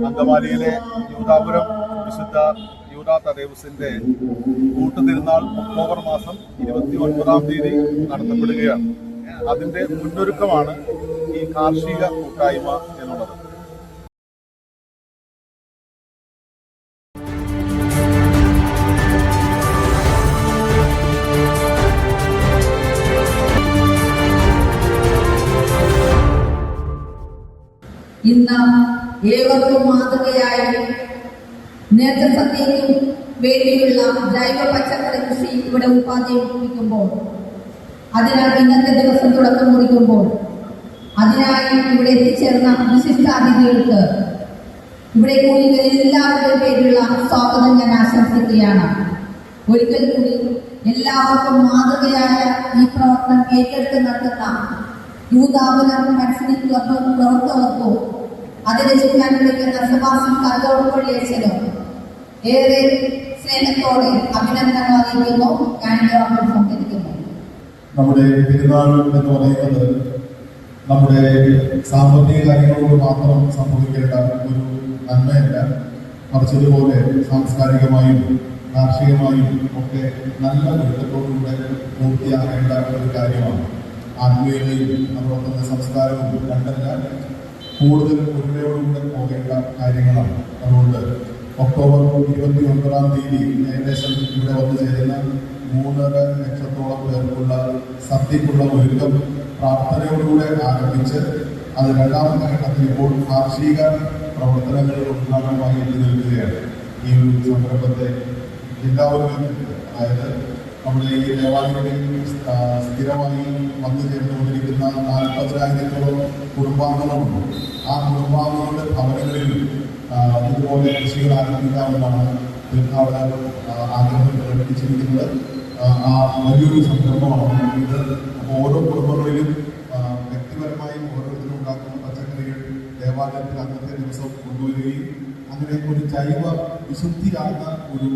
അങ്കമാലിയിലെ യൂദാപുരം വിശുദ്ധ യൂദാ തദേവുസിന്റെ കൂട്ടുതിരുന്നാൾ ഒക്ടോബർ മാസം 29-ാം തീയതി നടത്തപ്പെടുകയാണ്. അതിന്റെ മുന്നൊരുക്കമാണ് ഈ കാർഷിക കൂട്ടായ്മ എന്നുള്ളത്. ഇന്ന് ഏവർക്കും മാതൃകയായി നേതൃത്വത്തിനും വേണ്ടിയുള്ള ജൈവ പച്ചക്കറി കൃഷി ഇവിടെ ഉത്പാദിപ്പിക്കുമ്പോൾ, അതിനാൽ ഇന്നത്തെ ദിവസം തുടക്കം കുറിക്കുമ്പോൾ അതിനായി ഇവിടെ എത്തിച്ചേർന്ന വിശിഷ്ടാതിഥികൾക്ക് ഇവിടെ കൂടിയ എല്ലാവരുടെയും പേരിലുള്ള സ്വാഗതം ഞാൻ ആശംസിക്കുകയാണ്. ഒരിക്കൽ കൂടി എല്ലാവർക്കും മാതൃകയായ ഈ പ്രവർത്തനം ഏറ്റെടുത്ത് നടത്തുന്ന യൂദാപുരം പരിസ്ഥിതി ക്ലബ് പ്രവർത്തകർക്കും അതിനെ ചെയ്യാൻ വിളിക്കുന്ന സെബാസ്റ്റ്യൻ കർഗോൾപ്പള്ളിയച്ചനും ഏറെ സ്നേഹത്തോടെ അഭിനന്ദനങ്ങൾ അറിയിക്കുന്നു. ഞാൻ സംഭരിക്കുന്നു. നമ്മുടെ പെരുന്നാൾ എന്ന് പറയുന്നത് നമ്മുടെ സാമ്പത്തിക കാര്യങ്ങളോട് മാത്രം സംഭവിക്കേണ്ട ഒരു നന്മയല്ല, മറിച്ചതുപോലെ സാംസ്കാരികമായും കാർഷികമായും ഒക്കെ നല്ല ഒരുക്കത്തോടുകൂടെ പൂർത്തിയാകേണ്ട ഒരു കാര്യമാണ്. ആത്മീയതയും അതുപോലെ തന്നെ സംസ്കാരവും കണ്ടല്ല, കൂടുതൽ ഒരുമയോടുകൂടെ പോകേണ്ട കാര്യങ്ങളാണ്. അതുകൊണ്ട് ഒക്ടോബർ 29-ാം തീയതി ഏകദേശം ഇവിടെ വന്നു ചേരുന്ന 3.5 ലക്ഷത്തോളം പേർക്കുള്ള സദ്യക്കുള്ള ഒരുക്കം പ്രാർത്ഥനയോടുകൂടെ ആരംഭിച്ച് അത് രണ്ടാമത്തെ ഘട്ടത്തിൽ ഇപ്പോൾ കാർഷിക പ്രവർത്തനങ്ങളുടെ ഉദ്ഘാടനമായി എത്തി നിൽക്കുകയാണ്. ഈ ഒരു സംരംഭത്തെ എല്ലാവരും, അതായത് നമ്മുടെ ഈ ദേവാലയത്തിൽ സ്ഥിരമായി വന്നു ചേർന്നുകൊണ്ടിരിക്കുന്ന 40,000-ഓളം കുടുംബാംഗങ്ങളുണ്ട്. ആ കുടുംബാംഗങ്ങളുടെ ഭവനങ്ങളിൽ ഇതുപോലെ കൃഷികൾ ആരംഭിക്കാമെന്നാണ് തീർത്ഥാടന ആഗ്രഹം പ്രകടിപ്പിച്ചിരിക്കുന്നത്. ആ വലിയൊരു സംരംഭമാണ് ഇത്. അപ്പോൾ ഓരോ കുടുംബങ്ങളിലും വ്യക്തിപരമായി ഓരോരുത്തരും ഉണ്ടാക്കുന്ന പച്ചക്കറികൾ ദേവാലയത്തിൽ അന്നത്തെ ദിവസം കൊണ്ടുവരികയും അങ്ങനെ ഒരു ജൈവ വിശുദ്ധിയാകുന്ന ഒരു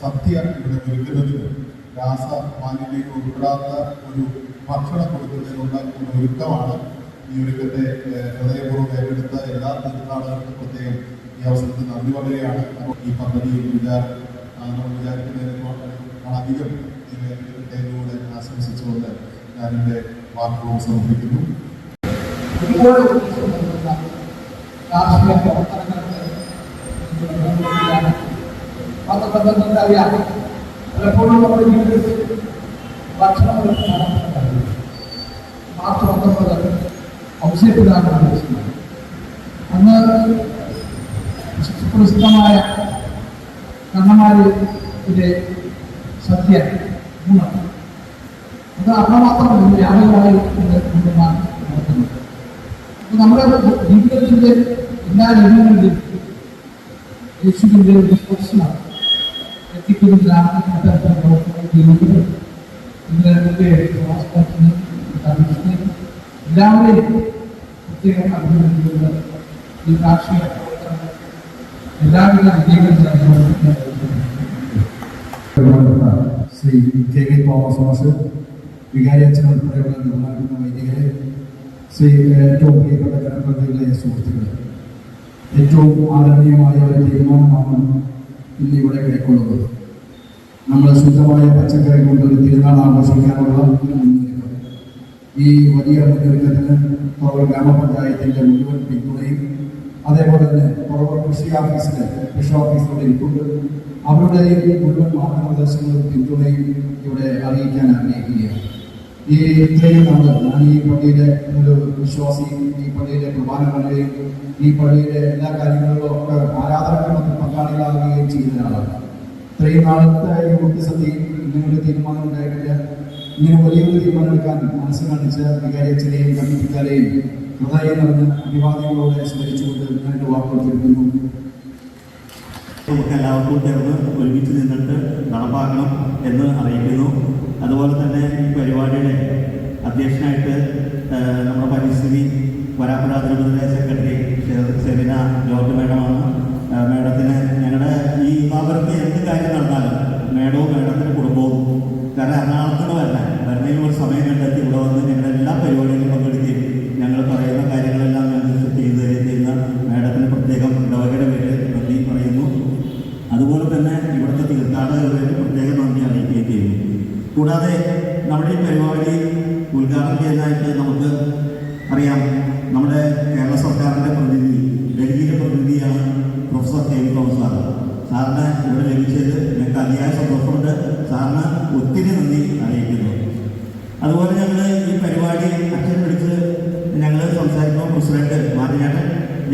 സദ്യ ഇവിടെ ഒരുക്കുന്നതിന് രാസ മാലിന്യങ്ങൾ ഉൾപ്പെടാത്ത ഒരു ഭക്ഷണം കൊടുക്കുന്നതിനുള്ള ഒരു ഒരുക്കമാണ്. ഈ ഒരുക്കത്തെ ഹൃദയപൂർവ്വം ഏറ്റെടുത്ത എല്ലാ തീർത്ഥാടകർക്കും പ്രത്യേകം ഈ അവസരത്തിൽ നന്ദി പറയുകയാണ്. അപ്പോൾ ഈ പദ്ധതി നമ്മൾ വിചാരിക്കുന്നതിനേക്കാൾ അധികം ഇതിലൂടെ ആശംസിച്ചുകൊണ്ട് ഞാൻ എൻ്റെ വാക്കുകൾ സമർപ്പിക്കുന്നു. കാർഷിക പ്രവർത്തനങ്ങൾക്ക് അറിയാം. പലപ്പോഴും നമ്മുടെ ജീവിതത്തിൽ ഭക്ഷണം മാർച്ച് 19 ഔഷധപ്രധാനമാണ് ദിവസമാണ്. അന്ന് പ്രസിദ്ധമായ കണ്ണമാലിന്റെ സദ്യ ഊണാണ്. അത് അത്രമാത്രം വ്യാപകമായി നടത്തുന്നത്. നമ്മുടെ ജീവിതത്തിൻ്റെ എല്ലാ രംഗങ്ങളിലും യേശുവിൻ്റെ ഒരു സ്പർശനം എത്തിക്കുന്നതിലാണ് എല്ലാവരെയും പ്രത്യേകം അഭിനന്ദിക്കുന്നത്. ഈ കാർഷിക പ്രവർത്തനങ്ങൾ എല്ലാവിധ വിജയങ്ങളും Shri K K Thomas master, വികാരി അച്ഛൻ ഉൾപ്പെടെയുള്ള ബഹുമാനപ്പെട്ട വൈദികരെ, ശ്രീ ഏറ്റവും പ്രിയപ്പെട്ട ജനപ്രതിനിധികളെ, സുഹൃത്തുക്കളെ, ഏറ്റവും ആദരണീയമായ ഒരു തീരുമാനമാണ് ഇന്നിവിടെ കൈക്കൊള്ളുന്നത്. നമ്മൾ ശുദ്ധമായ പച്ചക്കറി കൊണ്ട് ഒരു തിരുനാൾ ആഘോഷിക്കാനുള്ള ഒരു മുന്നൊരുക്കം. ഈ വലിയ മുന്നൊരുക്കത്തിന് പുറവൂർ ഗ്രാമപഞ്ചായത്തിൻ്റെ മുഴുവൻ പിന്തുണയും അതേപോലെ തന്നെ പുറവൂർ കൃഷി ഓഫീസിലെ കൃഷി ഓഫീസിലൂടെ ഇരിപ്പുണ്ട്. അവരുടെ മുഴുവൻ മാർഗനിർദ്ദേശങ്ങളും പിന്തുണയും ഇവിടെ അറിയിക്കാൻ ആഗ്രഹിക്കുകയാണ്. ഈ ഇത്രയും ഞാൻ ഈ പള്ളിയിലെ ഒരു വിശ്വാസി, ഈ പള്ളിയിലെ കുർബാനകളുടെയും ഈ പള്ളിയിലെ എല്ലാ കാര്യങ്ങളിലും ഒക്കെ ആരാധനക്രമത്തിൽ പങ്കാളികളാകുകയും ചെയ്യുന്നതാണ്. ഇത്രയും നാളത്തെ ഈ കുട്ടിസദ്യയും ഇങ്ങനൊരു തീരുമാനം ഉണ്ടായിട്ടില്ല. ഇങ്ങനെ വലിയൊരു തീരുമാനം എടുക്കാൻ മനസ്സ് കാണിച്ച വികാരിയച്ഛനെയും കമ്മിറ്റിക്കാരെയും ഹൃദയം നിറഞ്ഞ അഭിവാദ്യങ്ങളോടെ സ്മരിച്ചുകൊണ്ട് ഞാൻ എൻ്റെ വാക്കുകൾ തീർക്കുന്നു. നമുക്ക് എല്ലാവർക്കും ചേർന്ന് ഒരുമിച്ച് നിന്നിട്ട് നടപ്പാക്കണം എന്ന് അറിയിക്കുന്നു. അതുപോലെ തന്നെ ഈ പരിപാടിയുടെ അധ്യക്ഷനായിട്ട് നമ്മുടെ പരിസ്ഥിതി വരാപ്പുഴ തിരുവനന്തപുരം സെക്രട്ടറി സെലിന ജോർജ് മേഡമാണ്. മേഡത്തിന് ഞങ്ങളുടെ ഈ യുവാവർക്ക് എന്ത് കാര്യം നടന്നാലും മേഡവും മേഡത്തിൻ്റെ കുടുംബവും, കാരണം എറണാകുളത്തിന് വരുന്നതിന് ഒരു സമയം കണ്ടെത്തി ഇവിടെ വന്ന് ഞങ്ങളുടെ എല്ലാ പരിപാടികളിലും പങ്കെടുക്കുകയും ഞങ്ങൾ പറയുന്ന കാര്യങ്ങളെല്ലാം ഞങ്ങൾക്ക് ചെയ്യുന്ന മേഡത്തിന് പ്രത്യേക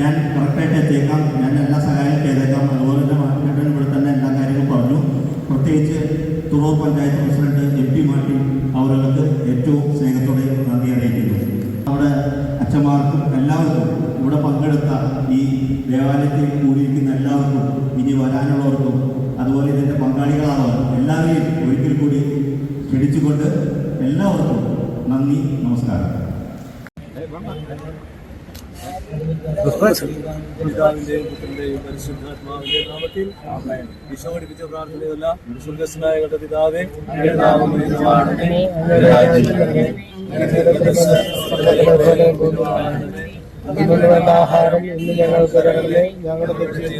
ഞാൻ കറക്റ്റായിട്ട് എത്തിയേക്കാം, ഞാൻ എല്ലാ സഹായം ചെയ്തേക്കാം. അതുപോലെ തന്നെ മാർട്ടിൻ ഇവിടെ തന്നെ എല്ലാ കാര്യങ്ങളും പറഞ്ഞു. പ്രത്യേകിച്ച് Thuravoor panchayat president MP Martin അവർക്ക് ഏറ്റവും സ്നേഹത്തോടെ നന്ദി അറിയിക്കുന്നു. നമ്മുടെ അച്ഛന്മാർക്കും എല്ലാവർക്കും ഇവിടെ പങ്കെടുത്ത ഈ ദേവാലയത്തിൽ കൂടിയിരിക്കുന്ന എല്ലാവർക്കും ഇനി വരാനുള്ളവർക്കും അതുപോലെ ഇതിൻ്റെ പങ്കാളികളാണവർ എല്ലാവരെയും ഒരിക്കൽ കൂടി ക്ഷണിച്ചുകൊണ്ട് എല്ലാവർക്കും നന്ദി, നമസ്കാരം. പിതാവിന്റെയും പുത്രന്റെയും പരിശുദ്ധാത്മാവിന്റെയും നാമത്തിൽ ഈശോ പഠിപ്പിച്ച പ്രാർത്ഥനയല്ല. സ്വർഗ്ഗസ്ഥനായ ഞങ്ങളുടെ പിതാവേ, അങ്ങയുടെ നാമം പൂജിതമാകണമേ, അങ്ങയുടെ രാജ്യം വരണമേ, അങ്ങയുടെ അതിനുള്ള ആഹാരം ഇന്ന് ഞങ്ങൾക്ക് തരണമേ, ഞങ്ങളുടെ തെറ്റുകൾ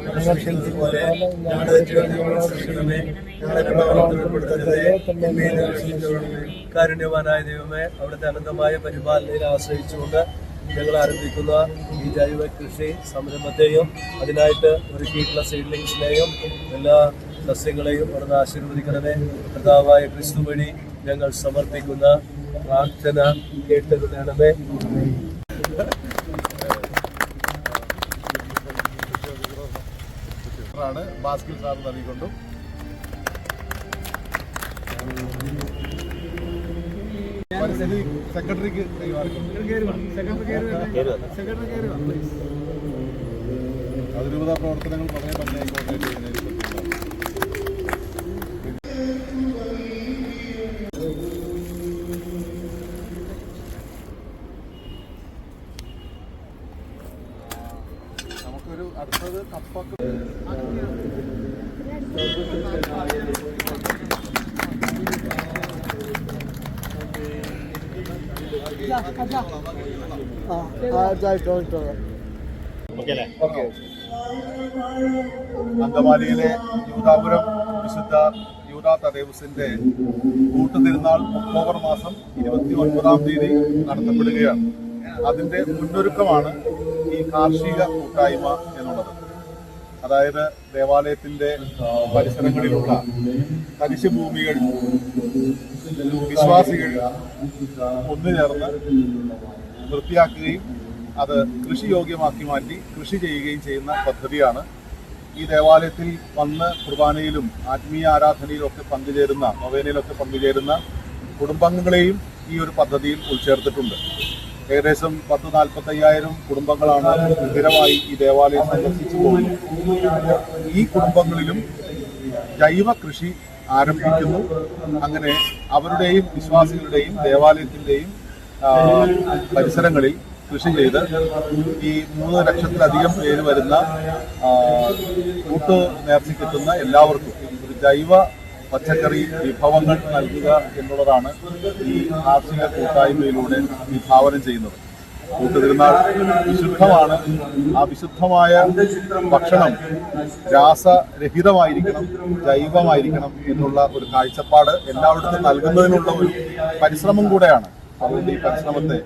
ഞങ്ങൾ ക്ഷമിച്ചതുപോലെ ഞങ്ങളുടെ തെറ്റുകൾ ഞങ്ങളോട് ക്ഷമിക്കണമേ, കാരുണ്യവാനായ ദൈവമേ, അവിടുത്തെ അനന്തമായ പരിപാലനയിൽ ആശ്രയിച്ചുകൊണ്ട് ഞങ്ങൾ ആരംഭിക്കുന്ന ഈ ജൈവ കൃഷി സംരംഭത്തെയും അതിനായിട്ട് ഒരുക്കിയിട്ടുള്ള സീഡ്ലിങ്സിനെയും എല്ലാ സസ്യങ്ങളെയും അവിടുന്ന് ആശീർവദിക്കണമേ. കർത്താവായ ക്രിസ്തു വഴി ഞങ്ങൾ സമർപ്പിക്കുന്ന പ്രാർത്ഥന കേട്ടരുളണമേ. ബാസ്കിൽ സാർ നൽകിക്കൊണ്ടും പരിസ്ഥിതി സെക്രട്ടറിക്ക് അതിരൂപത പ്രവർത്തനങ്ങൾ വളരെ ഭംഗിയായി കോർഡിനേറ്റ് ചെയ്യുന്നതിന് നമുക്കൊരു അടുത്തത് കപ്പൊക്കെ അങ്കമാലിയിലെ യൂദാപുരം വിശുദ്ധ യൂദാ തദേവുസിന്റെ കൂട്ടുതിരുന്നാൾ ഒക്ടോബർ മാസം 29-ാം തീയതി നടത്തപ്പെടുകയാണ്. അതിന്റെ മുന്നൊരുക്കമാണ് ഈ കാർഷിക കൂട്ടായ്മ എന്നുള്ളത്. അതായത് ദേവാലയത്തിന്റെ പരിസരങ്ങളിലുള്ള തരിശ് ഭൂമികൾ വിശ്വാസികൾ ഒന്നുചേർന്ന് വൃത്തിയാക്കുകയും അത് കൃഷിയോഗ്യമാക്കി മാറ്റി കൃഷി ചെയ്യുകയും ചെയ്യുന്ന പദ്ധതിയാണ്. ഈ ദേവാലയത്തിൽ വന്ന് കുർബാനയിലും ആത്മീയ ആരാധനയിലും ഒക്കെ പങ്കുചേരുന്ന നൊവേനയിലൊക്കെ പങ്കുചേരുന്ന കുടുംബാംഗങ്ങളെയും ഈ ഒരു പദ്ധതിയിൽ ഉൾച്ചേർത്തിട്ടുണ്ട്. ഏകദേശം 10-45,000 കുടുംബങ്ങളാണ് സ്ഥിരമായി ഈ ദേവാലയം സന്ദർശിച്ചു പോകുന്നത്. ഈ കുടുംബങ്ങളിലും ജൈവ കൃഷി ആരംഭിക്കുന്നു. അങ്ങനെ അവരുടെയും വിശ്വാസികളുടെയും ദേവാലയത്തിൻ്റെയും പരിസരങ്ങളിൽ കൃഷി ചെയ്ത് ഈ 3 ലക്ഷത്തിലധികം പേര് വരുന്ന കൂട്ട് നേർച്ചയ്ക്കെത്തുന്ന എല്ലാവർക്കും ഒരു ജൈവ പച്ചക്കറി വിഭവങ്ങൾ നൽകുക എന്നുള്ളതാണ് ഈ കാർഷിക കൂട്ടായ്മയിലൂടെ വിഭാവനം ചെയ്യുന്നത്. കൂട്ടുതിരുന്നാൾ വിശുദ്ധമാണ്. ആ വിശുദ്ധമായ ഭക്ഷണം രാസരഹിതമായിരിക്കണം, ജൈവമായിരിക്കണം എന്നുള്ള ഒരു കാഴ്ചപ്പാട് എല്ലായിടത്തും നൽകുന്നതിനുള്ള ഒരു പരിശ്രമം കൂടെയാണ്. അതുകൊണ്ട് ഈ പരിശ്രമത്തെ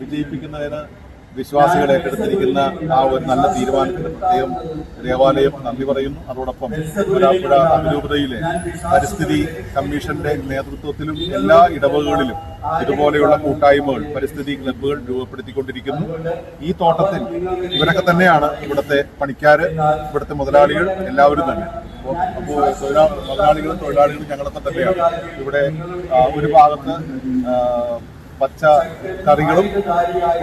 വിജയിപ്പിക്കുന്നതിന് വിശ്വാസികൾ ഏറ്റെടുത്തിരിക്കുന്ന ആ ഒരു നല്ല തീരുമാനത്തിന് പ്രത്യേകം ദേവാലയം നന്ദി പറയുന്നു. അതോടൊപ്പം പുരാപ്പുഴ അതിരൂപതയിലെ പരിസ്ഥിതി കമ്മീഷന്റെ നേതൃത്വത്തിലും എല്ലാ ഇടവകളിലും ഇതുപോലെയുള്ള കൂട്ടായ്മകൾ, പരിസ്ഥിതി ക്ലബ്ബുകൾ രൂപപ്പെടുത്തിക്കൊണ്ടിരിക്കുന്നു. ഈ തോട്ടത്തിൽ ഇവരൊക്കെ തന്നെയാണ് ഇവിടുത്തെ പണിക്കാര്, ഇവിടുത്തെ മുതലാളികൾ എല്ലാവരും തന്നെ. അപ്പോൾ മുതലാളികളും തൊഴിലാളികളും ഞങ്ങളൊക്കെ തന്നെയാണ്. ഇവിടെ ഒരു ഭാഗത്ത് പച്ച കറികളും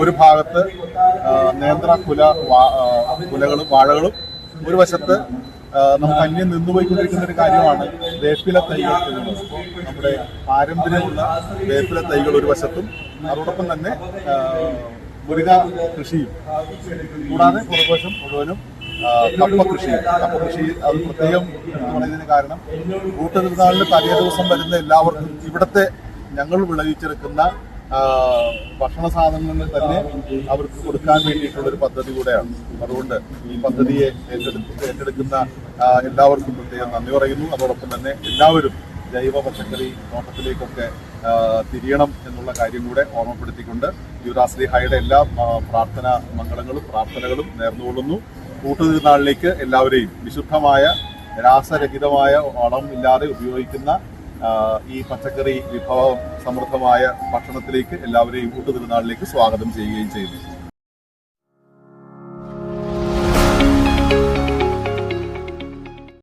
ഒരു ഭാഗത്ത് കുലകളും വാഴകളും ഒരു വശത്ത് നമുക്ക് അന്യം നിന്നുപോയിക്കൊണ്ടിരിക്കുന്ന ഒരു കാര്യമാണ് വേപ്പില തൈകൾ എന്നുള്ളത്. അപ്പോൾ നമ്മുടെ പാരമ്പര്യമുള്ള വേപ്പില തൈകൾ ഒരു വശത്തും അതോടൊപ്പം തന്നെ മുരിങ്ങ കൃഷിയും കൂടാതെ പുറകുവശം മുഴുവനും കപ്പ കൃഷി അത് പ്രത്യേകം എന്ന് പറയുന്നതിന് കാരണം കൂട്ടുതിരുന്നാളിന് തലേ ദിവസം വരുന്ന എല്ലാവർക്കും ഇവിടുത്തെ ഞങ്ങൾ വിളയിച്ചെടുക്കുന്ന ഭക്ഷണ സാധനങ്ങൾ തന്നെ അവർക്ക് കൊടുക്കാൻ വേണ്ടിയിട്ടുള്ളൊരു പദ്ധതി കൂടെയാണ്. അതുകൊണ്ട് ഈ പദ്ധതിയെ ഏറ്റെടുക്കുന്ന എല്ലാവർക്കും പ്രത്യേകം നന്ദി പറയുന്നു. അതോടൊപ്പം തന്നെ എല്ലാവരും ജൈവ പച്ചക്കറി തോട്ടത്തിലേക്കൊക്കെ തിരിയണം എന്നുള്ള കാര്യം കൂടെ ഓർമ്മപ്പെടുത്തിക്കൊണ്ട് യൂദാശ്ലീഹായുടെ എല്ലാ പ്രാർത്ഥനകളും നേർന്നുകൊള്ളുന്നു. കൂട്ടുതിരുന്നാളിലേക്ക് എല്ലാവരെയും വിശുദ്ധമായ രാസരഹിതമായ വളം ഇല്ലാതെ ഉപയോഗിക്കുന്ന ഈ പച്ചക്കറി വിഭവ സമൃദ്ധമായ ഭക്ഷണത്തിലേക്ക് എല്ലാവരെയും കൂട്ടുതിരുന്നാളിലേക്ക് സ്വാഗതം ചെയ്യുകയും ചെയ്യുന്നു.